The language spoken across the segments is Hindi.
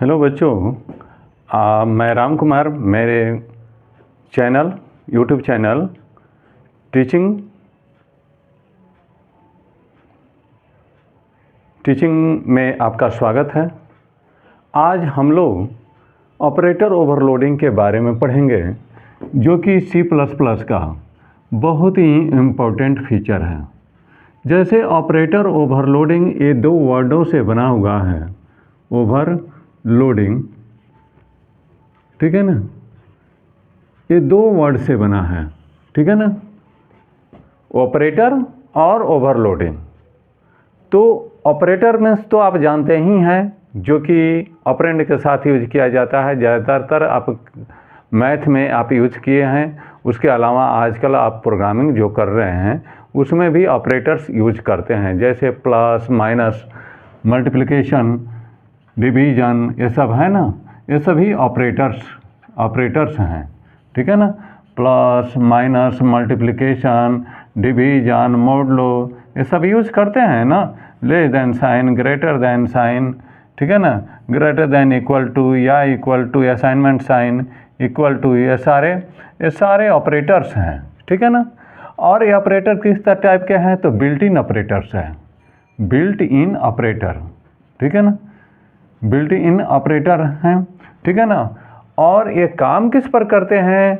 हेलो बच्चों, मैं राम कुमार। मेरे यूट्यूब चैनल टीचिंग में आपका स्वागत है। आज हम लोग ऑपरेटर ओवरलोडिंग के बारे में पढ़ेंगे, जो कि C++ का बहुत ही इम्पोर्टेंट फीचर है। जैसे ऑपरेटर ओवरलोडिंग ये दो वर्डों से बना हुआ है। ओवरलोडिंग, ठीक है ना, ये दो वर्ड से बना है, ठीक है ना, ऑपरेटर और ओवरलोडिंग। तो ऑपरेटर में तो आप जानते ही हैं, जो कि ऑपरेंड के साथ यूज किया जाता है। ज़्यादातर आप मैथ में आप यूज किए हैं। उसके अलावा आजकल आप प्रोग्रामिंग जो कर रहे हैं उसमें भी ऑपरेटर्स यूज करते हैं, जैसे प्लस, माइनस, मल्टीप्लिकेशन, डिवीज़न, ये सब है ना, ये सभी ऑपरेटर्स हैं, ठीक है ना। Plus, minus, multiplication, division, modulo, ये सब यूज़ करते हैं ना। Less than sign, greater than sign, ठीक है ना, ग्रेटर देन, इक्वल टू, या equal to, assignment sign, equal to, ये सारे ऑपरेटर्स हैं, ठीक है ना। और ये ऑपरेटर किस टाइप के हैं? तो बिल्ट इन ऑपरेटर्स हैं, बिल्ट इन ऑपरेटर, ठीक है ना, बिल्ट इन ऑपरेटर हैं, ठीक है ना। और ये काम किस पर करते हैं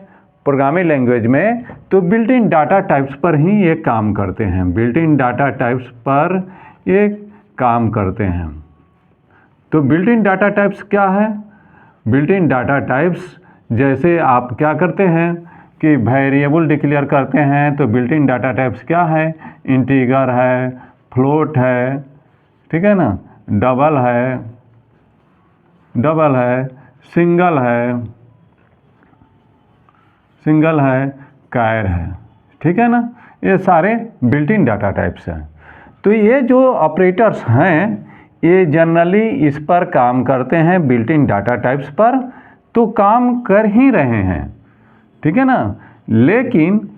प्रोग्रामिंग लैंग्वेज में? तो बिल्ट इन डाटा टाइप्स पर ही ये काम करते हैं, बिल्ट इन डाटा टाइप्स पर ये काम करते हैं। तो बिल्ट इन डाटा टाइप्स क्या है? बिल्ट इन डाटा टाइप्स, जैसे आप क्या करते हैं कि वेरिएबल डिक्लेयर करते हैं, तो बिल्ट इन डाटा टाइप्स क्या है? इंटीजर है, फ्लोट है, ठीक है ना, डबल है, सिंगल है, कैर है, ठीक है ना। ये सारे बिल्ट इन डाटा टाइप्स हैं। तो ये जो ऑपरेटर्स हैं ये जनरली इस पर काम करते हैं, बिल्ट इन डाटा टाइप्स पर तो काम कर ही रहे हैं, ठीक है ना। लेकिन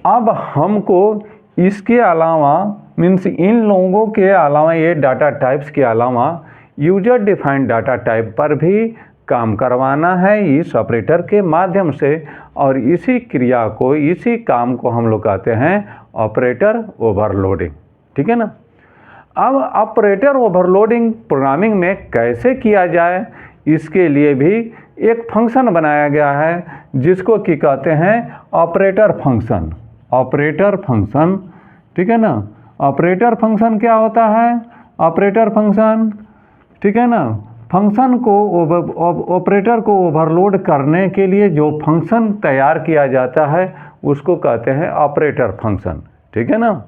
अब हमको इसके अलावा इन लोगों के अलावा, ये डाटा टाइप्स के अलावा यूजर डिफाइंड डाटा टाइप पर भी काम करवाना है इस ऑपरेटर के माध्यम से। और इसी काम को हम लोग कहते हैं ऑपरेटर ओवरलोडिंग, ठीक है ना। अब ऑपरेटर ओवरलोडिंग प्रोग्रामिंग में कैसे किया जाए, इसके लिए भी एक फंक्शन बनाया गया है, जिसको कि कहते हैं ऑपरेटर फंक्शन। ठीक है ना। ऑपरेटर फंक्शन क्या होता है? ऑपरेटर फंक्शन, ठीक है ना, फंक्शन को ऑपरेटर को ओवरलोड करने के लिए जो फंक्शन तैयार किया जाता है उसको कहते हैं ऑपरेटर फंक्शन, ठीक है ना।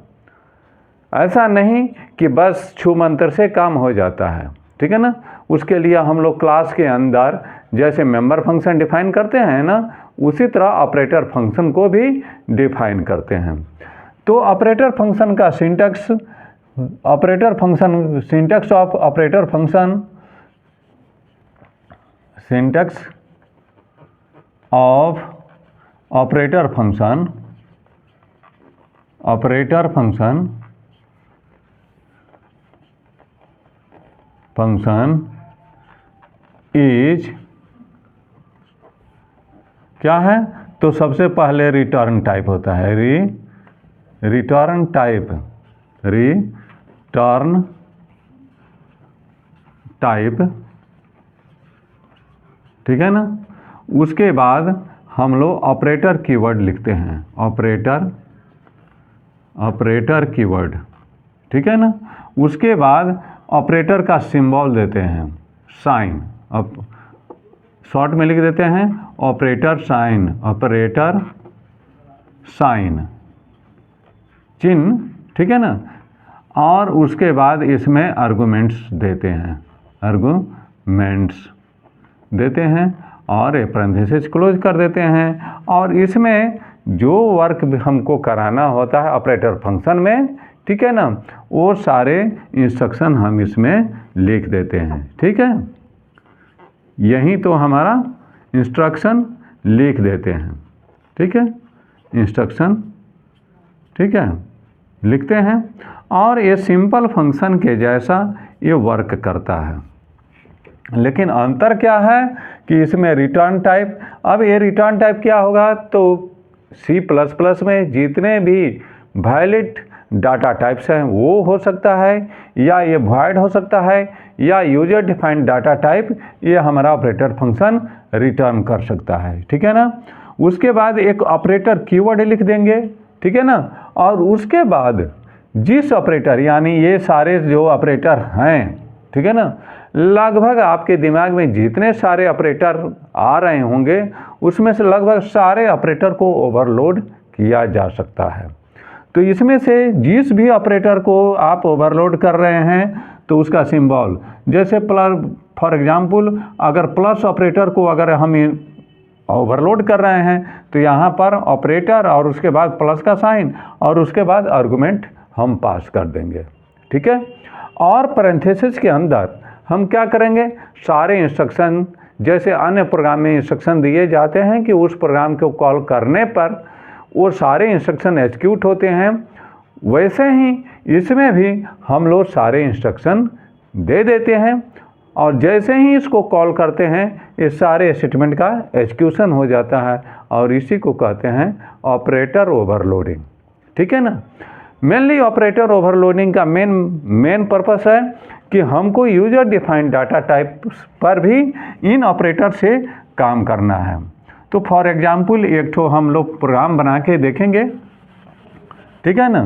ऐसा नहीं कि बस छू मंत्र से काम हो जाता है, ठीक है ना। उसके लिए हम लोग क्लास के अंदर जैसे मेंबर फंक्शन डिफाइन करते हैं ना, उसी तरह ऑपरेटर फंक्शन को भी डिफाइन करते हैं। तो ऑपरेटर फंक्शन का syntax of operator function, syntax of operator function is क्या है? तो सबसे पहले रिटर्न टाइप होता है, रिटर्न टाइप, ठीक है ना। उसके बाद हम लोग ऑपरेटर कीवर्ड लिखते हैं, ऑपरेटर कीवर्ड, ठीक है ना। उसके बाद ऑपरेटर का सिंबल देते हैं, साइन, अब शॉर्ट में लिख देते हैं ऑपरेटर साइन, चिन्ह, ठीक है ना। और उसके बाद इसमें आर्गुमेंट्स देते हैं और ये पैरेंथेसिस क्लोज कर देते हैं। और इसमें जो वर्क हमको कराना होता है ऑपरेटर फंक्शन में, ठीक है ना, वो सारे इंस्ट्रक्शन हम इसमें लिख देते हैं, ठीक है। यही तो हमारा इंस्ट्रक्शन लिख देते हैं, ठीक है, इंस्ट्रक्शन, ठीक है, लिखते हैं। और ये सिंपल फंक्शन के जैसा ये वर्क करता है। लेकिन अंतर क्या है कि इसमें रिटर्न टाइप, अब ये रिटर्न टाइप क्या होगा, तो C++ में जितने भी वैलिड डाटा टाइप्स हैं वो हो सकता है, या ये वॉइड हो सकता है, या यूजर डिफाइंड डाटा टाइप, ये हमारा ऑपरेटर फंक्शन रिटर्न कर सकता है। ठीक है ना। उसके बाद एक ऑपरेटर कीवर्ड लिख देंगे, ठीक है ना। और उसके बाद जिस ऑपरेटर, यानी ये सारे जो ऑपरेटर हैं, ठीक है ना, लगभग आपके दिमाग में जितने सारे ऑपरेटर आ रहे होंगे उसमें से लगभग सारे ऑपरेटर को ओवरलोड किया जा सकता है। तो इसमें से जिस भी ऑपरेटर को आप ओवरलोड कर रहे हैं तो उसका सिंबल, जैसे प्लस, फॉर एग्जांपल अगर प्लस ऑपरेटर को अगर हम ओवरलोड कर रहे हैं तो यहाँ पर ऑपरेटर और उसके बाद प्लस का साइन और उसके बाद आर्गुमेंट हम पास कर देंगे। ठीक है। और पैरेंथेसिस के अंदर हम क्या करेंगे, सारे इंस्ट्रक्शन, जैसे अन्य प्रोग्राम में इंस्ट्रक्शन दिए जाते हैं कि उस प्रोग्राम को कॉल करने पर वो सारे इंस्ट्रक्शन एग्जीक्यूट होते हैं, वैसे ही इसमें भी हम लोग सारे इंस्ट्रक्शन दे देते हैं और जैसे ही इसको कॉल करते हैं ये सारे स्टेटमेंट का एग्जीक्यूशन हो जाता है और इसी को कहते हैं ऑपरेटर ओवरलोडिंग। ठीक है ना। मेनली ऑपरेटर ओवरलोडिंग का मेन पर्पस है कि हमको यूजर डिफाइंड डाटा टाइप पर भी इन ऑपरेटर से काम करना है। तो फॉर एग्जांपल एक ठो हम लोग प्रोग्राम बना के देखेंगे। ठीक है ना।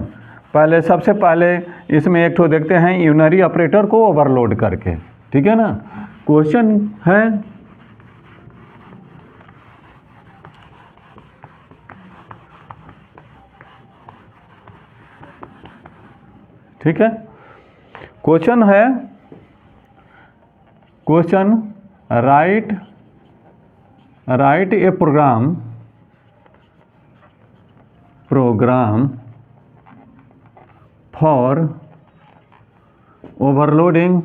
पहले सबसे पहले इसमें एक ठो देखते हैं यूनरी ऑपरेटर को ओवरलोड करके। ठीक है ना। क्वेश्चन है, ठीक है, क्वेश्चन है, question write a program for overloading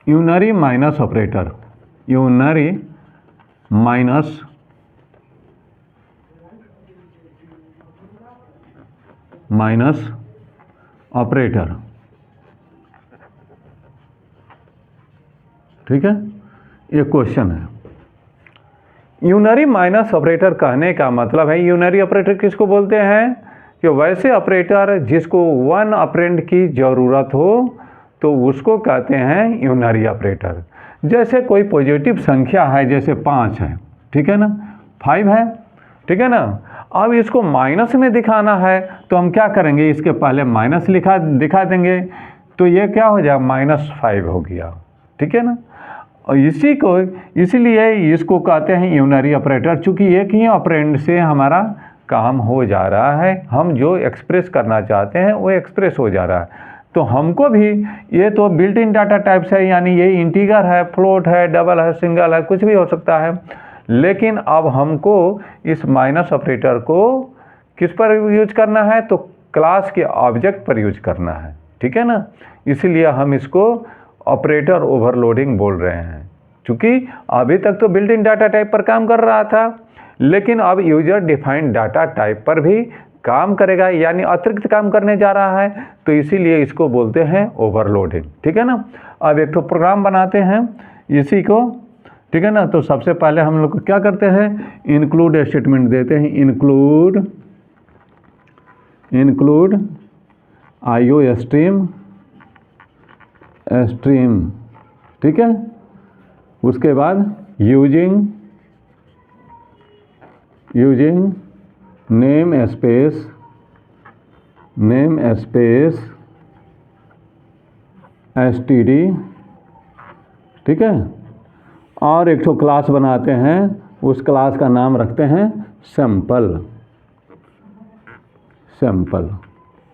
unary minus operator, unary minus operator. ठीक है, ये क्वेश्चन है। यूनरी माइनस ऑपरेटर कहने का मतलब है, यूनरी ऑपरेटर किसको बोलते हैं कि वैसे ऑपरेटर जिसको वन ऑपरेंड की ज़रूरत हो तो उसको कहते हैं यूनरी ऑपरेटर। जैसे कोई पॉजिटिव संख्या है, जैसे 5 है, ठीक है ना, 5 है, ठीक है ना। अब इसको माइनस में दिखाना है तो हम क्या करेंगे, इसके पहले माइनस दिखा देंगे तो ये क्या हो जाएगा, -5 हो गया। ठीक है ना। और इसीलिए इसको कहते हैं यूनरी ऑपरेटर, चूँकि एक ही ऑपरेंड से हमारा काम हो जा रहा है, हम जो एक्सप्रेस करना चाहते हैं वो एक्सप्रेस हो जा रहा है। तो हमको भी, ये तो बिल्ट इन डाटा टाइप्स है, यानी ये इंटीगर है, फ्लोट है, डबल है, सिंगल है, कुछ भी हो सकता है। लेकिन अब हमको इस माइनस ऑपरेटर को किस पर यूज करना है, तो क्लास के ऑब्जेक्ट पर यूज करना है। ठीक है ना। इसलिए हम इसको ऑपरेटर ओवरलोडिंग बोल रहे हैं, क्योंकि अभी तक तो बिल्ट इन डाटा टाइप पर काम कर रहा था, लेकिन अब यूजर डिफाइंड डाटा टाइप पर भी काम करेगा, यानी अतिरिक्त काम करने जा रहा है, तो इसीलिए इसको बोलते हैं ओवरलोडिंग। ठीक है ना। अब एक तो प्रोग्राम बनाते हैं इसी को, ठीक है ना। तो सबसे पहले हम लोग क्या करते हैं, इंक्लूड स्टेटमेंट देते हैं, इंक्लूड IO स्ट्रीम, ठीक है। उसके बाद यूजिंग नेम स्पेस std, ठीक है। और एक तो क्लास बनाते हैं, उस क्लास का नाम रखते हैं सैंपल,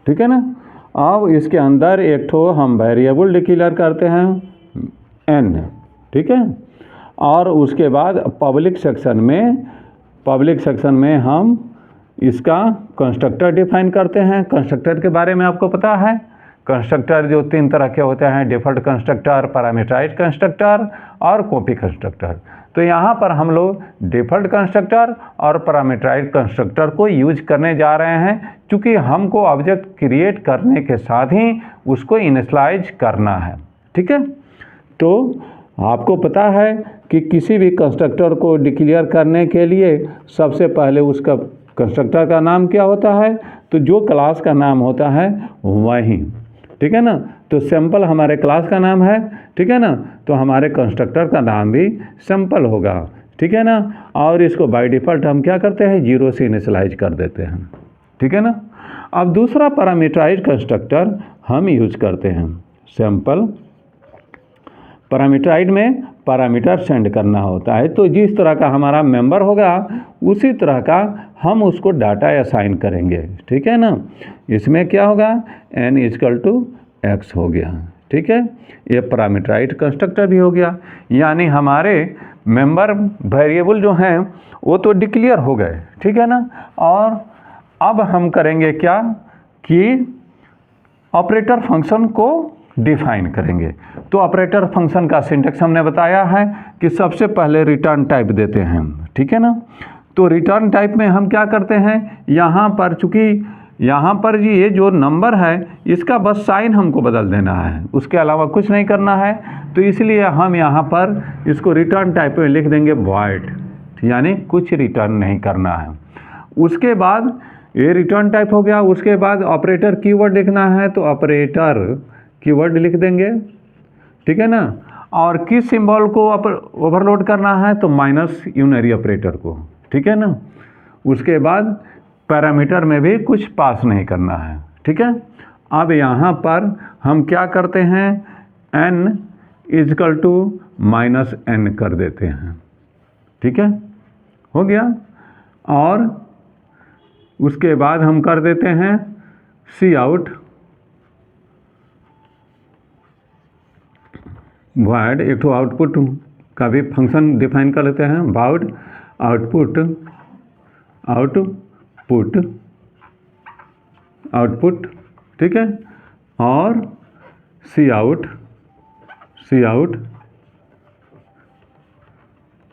ठीक है ना। अब इसके अंदर एक तो हम वेरिएबल डिक्लेयर करते हैं n, ठीक है। और उसके बाद पब्लिक सेक्शन में हम इसका कंस्ट्रक्टर डिफाइन करते हैं। कंस्ट्रक्टर के बारे में आपको पता है, कंस्ट्रक्टर जो 3 तरह के होते हैं, डिफ़ॉल्ट कंस्ट्रक्टर, पैरामीटराइज्ड कंस्ट्रक्टर और कॉपी कंस्ट्रक्टर। तो यहाँ पर हम लोग डिफ़ॉल्ट कंस्ट्रक्टर और पैरामीटराइज्ड कंस्ट्रक्टर को यूज करने जा रहे हैं, क्योंकि हमको ऑब्जेक्ट क्रिएट करने के साथ ही उसको इनिशियलाइज करना है। ठीक है, तो आपको पता है कि किसी भी कंस्ट्रक्टर को डिक्लेयर करने के लिए सबसे पहले उसका कंस्ट्रक्टर का नाम क्या होता है, तो जो क्लास का नाम होता है वही। ठीक है ना, तो सैंपल हमारे क्लास का नाम है। ठीक है ना, तो हमारे कंस्ट्रक्टर का नाम भी सैंपल होगा। ठीक है ना, और इसको बाय डिफ़ॉल्ट हम क्या करते हैं, 0 से इनिशियलाइज कर देते हैं। ठीक है ना, अब दूसरा पैरामीटराइज्ड कंस्ट्रक्टर हम यूज करते हैं सैंपल। पैरामीटराइज्ड में पैरामीटर सेंड करना होता है, तो जिस तरह का हमारा मेंबर होगा उसी तरह का हम उसको डाटा असाइन करेंगे। ठीक है ना, इसमें क्या होगा, n = x हो गया। ठीक है, ये पैरामीटराइज्ड कंस्ट्रक्टर भी हो गया, यानी हमारे मेंबर वेरिएबल जो हैं वो तो डिक्लेयर हो गए। ठीक है ना, और अब हम करेंगे क्या कि ऑपरेटर फंक्शन को डिफाइन करेंगे। तो ऑपरेटर फंक्शन का सिंटेक्स हमने बताया है कि सबसे पहले रिटर्न टाइप देते हैं। ठीक है ना, तो रिटर्न टाइप में हम क्या करते हैं, यहाँ पर चूँकि यहाँ पर ये जो नंबर है इसका बस साइन हमको बदल देना है, उसके अलावा कुछ नहीं करना है। तो इसलिए हम यहाँ पर इसको रिटर्न टाइप में लिख देंगे वॉइड, यानी कुछ रिटर्न नहीं करना है। उसके बाद ये रिटर्न टाइप हो गया। उसके बाद ऑपरेटर कीवर्ड लिखना है, तो ऑपरेटर कीवर्ड लिख देंगे। ठीक है ना, और किस सिंबल को ओवरलोड करना है, तो माइनस यूनरी ऑपरेटर को। ठीक है ना, उसके बाद पैरामीटर में भी कुछ पास नहीं करना है। ठीक है, अब यहाँ पर हम क्या करते हैं, n = -n कर देते हैं। ठीक है, हो गया। और उसके बाद हम कर देते हैं cout void, एक तो आउटपुट का भी फंक्शन डिफाइन कर लेते हैं, void आउटपुट। ठीक है, और cout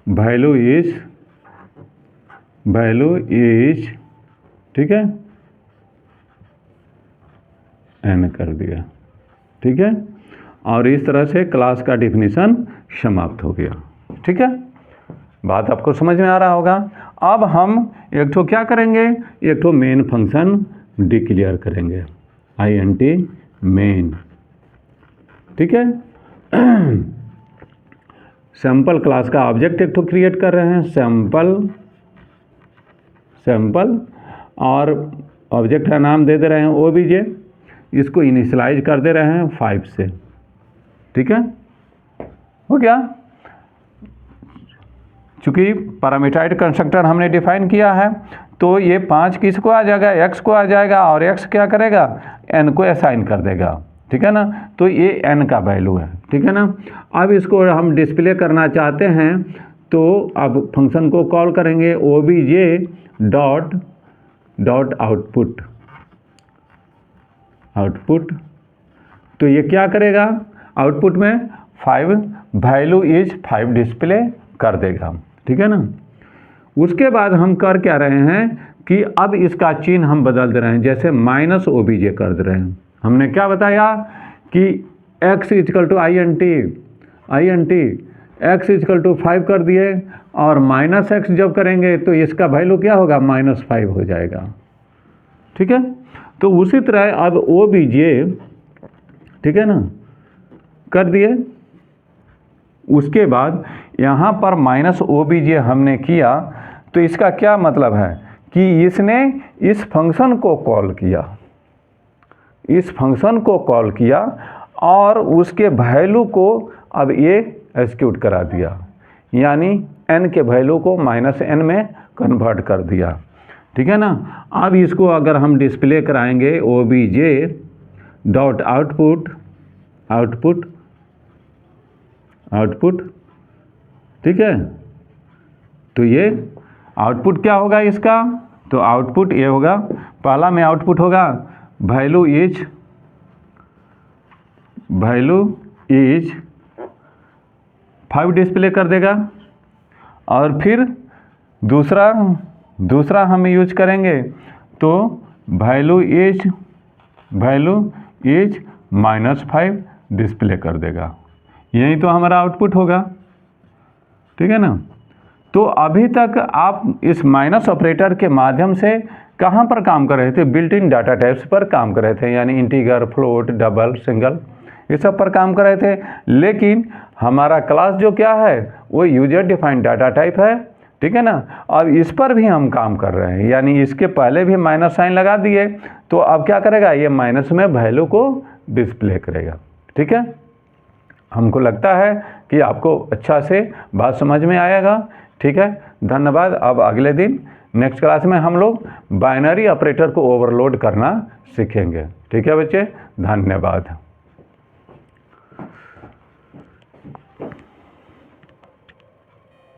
वैल्यू इज ठीक है n कर दिया। ठीक है, और इस तरह से क्लास का डिफिनीशन समाप्त हो गया। ठीक है, बात आपको समझ में आ रहा होगा। अब हम एक तो क्या करेंगे, एक तो मेन फंक्शन डिक्लेयर करेंगे, int मेन। ठीक है, सैंपल क्लास का ऑब्जेक्ट एक तो क्रिएट कर रहे हैं, सैंपल, और ऑब्जेक्ट का नाम दे दे रहे हैं obj, इसको इनिशियलाइज कर दे रहे हैं 5 से। ठीक है, हो गया। चूँकि पैरामीटराइज्ड कंस्ट्रक्टर हमने डिफाइन किया है, तो ये 5 किसको आ जाएगा, x को आ जाएगा, और x क्या करेगा, n को असाइन कर देगा। ठीक है ना, तो ये n का वैल्यू है। ठीक है ना, अब इसको हम डिस्प्ले करना चाहते हैं, तो अब फंक्शन को कॉल करेंगे obj डॉट आउटपुट। तो ये क्या करेगा, आउटपुट में 5 वैल्यू इज 5 डिस्प्ले कर देगा। ठीक है ना, उसके बाद हम कर क्या रहे हैं कि अब इसका चिन्ह हम बदल दे रहे हैं, जैसे -obj कर दे रहे हैं। हमने क्या बताया कि x int x 5 कर दिए, और -x जब करेंगे तो इसका वैल्यू क्या होगा, -5 हो जाएगा। ठीक है, तो उसी तरह अब obj, ठीक है ना, कर दिए। उसके बाद यहाँ पर -obj हमने किया, तो इसका क्या मतलब है कि इसने इस फंक्शन को कॉल किया, और उसके वैल्यू को अब ये एग्जीक्यूट करा दिया, यानी n के वैल्यू को -n में कन्वर्ट कर दिया। ठीक है ना, अब इसको अगर हम डिस्प्ले कराएंगे obj डॉट आउटपुट। ठीक है, तो ये आउटपुट क्या होगा इसका, तो आउटपुट ये होगा, पहला में आउटपुट होगा वैल्यू इज 5 डिस्प्ले कर देगा। और फिर दूसरा हम यूज करेंगे तो वैल्यू इज -5 डिस्प्ले कर देगा। यही तो हमारा आउटपुट होगा, ठीक है ना। तो अभी तक आप इस माइनस ऑपरेटर के माध्यम से कहाँ पर काम कर रहे थे? बिल्ट इन डाटा टाइप्स पर काम कर रहे थे, यानी इंटीगर, फ्लोट, डबल, सिंगल, ये सब पर काम कर रहे थे। लेकिन हमारा क्लास जो क्या है वो यूजर डिफाइंड डाटा टाइप है, ठीक है ना। अब इस पर भी हम काम कर रहे हैं, यानी इसके पहले भी माइनस साइन लगा दिए, तो अब क्या करेगा, ये माइनस में वैल्यू को डिस्प्ले करेगा, ठीक है। हमको लगता है कि आपको अच्छा से बात समझ में आएगा, ठीक है। धन्यवाद। अब अगले दिन नेक्स्ट क्लास में हम लोग बाइनरी ऑपरेटर को ओवरलोड करना सीखेंगे, ठीक है बच्चे, धन्यवाद।